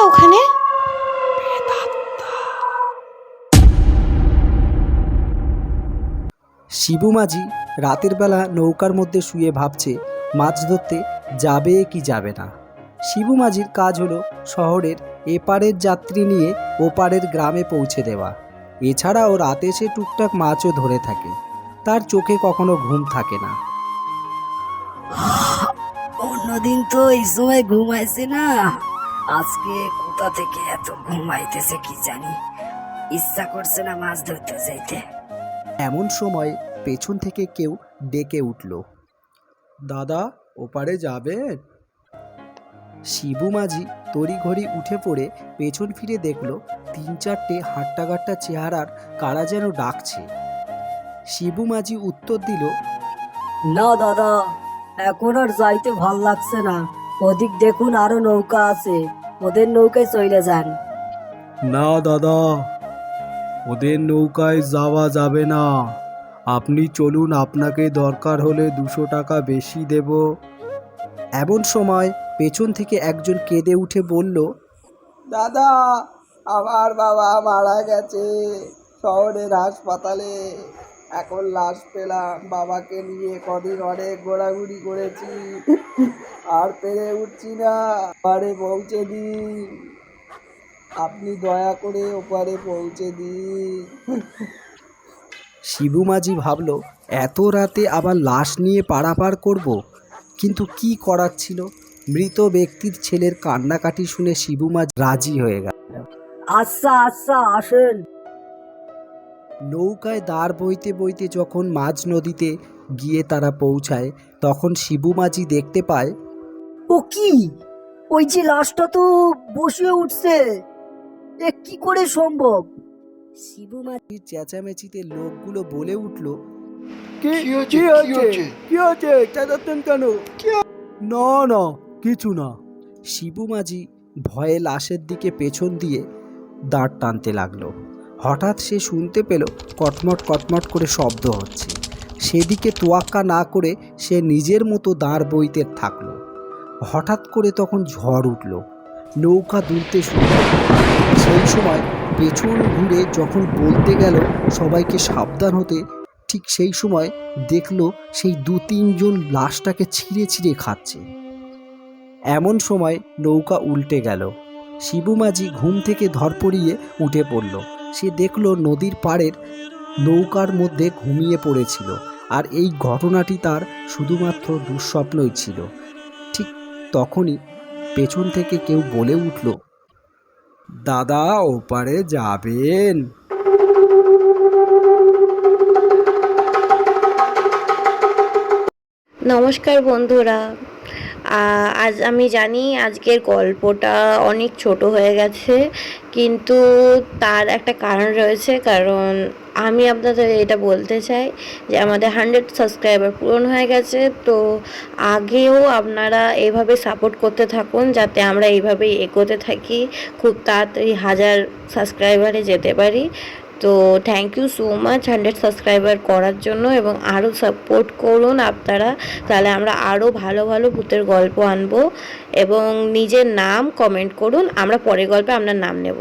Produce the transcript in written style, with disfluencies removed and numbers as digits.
ওখানে? শিবু মাঝি রাতের বেলা নৌকার মধ্যে শুয়ে ভাবছে মাছ ধরতে যাবে কি যাবে না। শিবু মাঝির কাজ হলো শহরের এপারের যাত্রী নিয়ে ওপারের গ্রামে পৌঁছে দেওয়া। এছাড়াও রাতে সে টুকটাক মাছও ধরে থাকে। তার চোখে কখনো ঘুম থাকে না। অন্যদিন তো এই সময় ঘুমাইছে না, আজকে কোথা থেকে এত ঘুমাইতেছে কি জানি। ইচ্ছা করছে না মাছ ধরতে যাইতে। এমন সময় পেছন থেকে কেউ ডেকে উঠল, দাদা ওপারে যাবেন? শিবু মাঝি তড়িঘড়ি উঠে পড়ে পেছন ফিরে দেখল ৩-৪টে হাট্টাগাট্টা চেহারার কারা যেন ডাকছে। শিবু মাঝি উত্তর দিল, না দাদা, এখন আর যাইতে ভাল লাগছে না। ওদিক দেখুন আরো নৌকা আছে, ওদের নৌকায় চলে যান। না দাদা, ওদের নৌকায় যাওয়া যাবে না। আপনি চলুন, আপনাকে দরকার হলে ২০০ টাকা বেশি দেব। এমন সময় পেছন থেকে একজন কেঁদে উঠে বলল, দাদা আমার বাবা মারা গেছে শহরের হাসপাতালে। এখন লাশ পেলাম, বাবাকে নিয়ে কদিন অনেক ঘোরাঘুরি করেছি, আর পেরে উঠছি না। ওপারে পৌঁছে দিন, আপনি দয়া করে ওপারে পৌঁছে দিন। শিবু মাঝি ভাবল, এত রাতে আবার লাশ নিয়ে পারাপার করব, কিন্তু কি করার ছিল। মৃত ব্যক্তির ছেলের কান্নাকাটি শুনে শিবু মাঝি রাজি হয়ে গেল। আচ্ছা আচ্ছা আসেন। নৌকায় দাঁড় বইতে বইতে যখন মাঝ নদীতে গিয়ে তারা পৌঁছায়, তখন শিবু মাঝি দেখতে পায়, ও কি, ওই যে লাশটা তো বসে উঠছে, এ কি করে সম্ভব? শিবু মাঝি চেঁচামেচিতে লোকগুলো বলে উঠল, চেঁচাচ্ছেন কেন? না না, কিছু না। শিবু মাঝি ভয়ে লাশের দিকে পেছন দিয়ে দাঁড় টানতে লাগলো। হঠাৎ সে শুনতে পেল কটমট কটমট করে শব্দ হচ্ছে। সেদিকে তোয়াক্কা না করে সে নিজের মতো দাঁড় বইতে থাকলো। হঠাৎ করে তখন ঝড় উঠল, নৌকা দুলতে শুরু করল। সেই সময় পেছন ঘুরে যখন বলতে গেল সবাইকে সাবধান হতে, ঠিক সেই সময় দেখলো সেই ২-৩ জন লাশটাকে ছিঁড়ে ছিঁড়ে খাচ্ছে। এমন সময় নৌকা উল্টে গেল। শিবু মাঝি ঘুম থেকে ধরপড়িয়ে উঠে পড়ল। সে দেখল নদীর পাড়ের নৌকার মধ্যে ঘুমিয়ে পড়েছিল, আর এই ঘটনাটি তার শুধুমাত্র দুঃস্বপ্নই ছিল। ঠিক তখনই পেছন থেকে কেউ বলে উঠল, দাদা ওপারে যাবেন? নমস্কার বন্ধুরা। আজ আমি জানি আজকের গল্পটা অনেক ছোট হয়ে গেছে, কিন্তু তার একটা কারণ রয়েছে। কারণ আমি আপনাদের এটা বলতে চাই যে আমাদের 100 সাবস্ক্রাইবার পূরণ হয়ে গেছে। তো আগেও আপনারা এইভাবে সাপোর্ট করতে থাকুন, যাতে আমরা এইভাবেই এগোতে থাকি, খুব তাড়াতাড়ি 1000 সাবস্ক্রাইবারে যেতে পারি। তো thank you so much 100 subscriber করার জন্য, এবং আরও সাপোর্ট করুন আপনারা, তাহলে আমরা আরও ভালো ভালো ভূতের গল্প আনবো। এবং নিজের নাম কমেন্ট করুন, আমরা পরের গল্পে আপনার নাম নেব।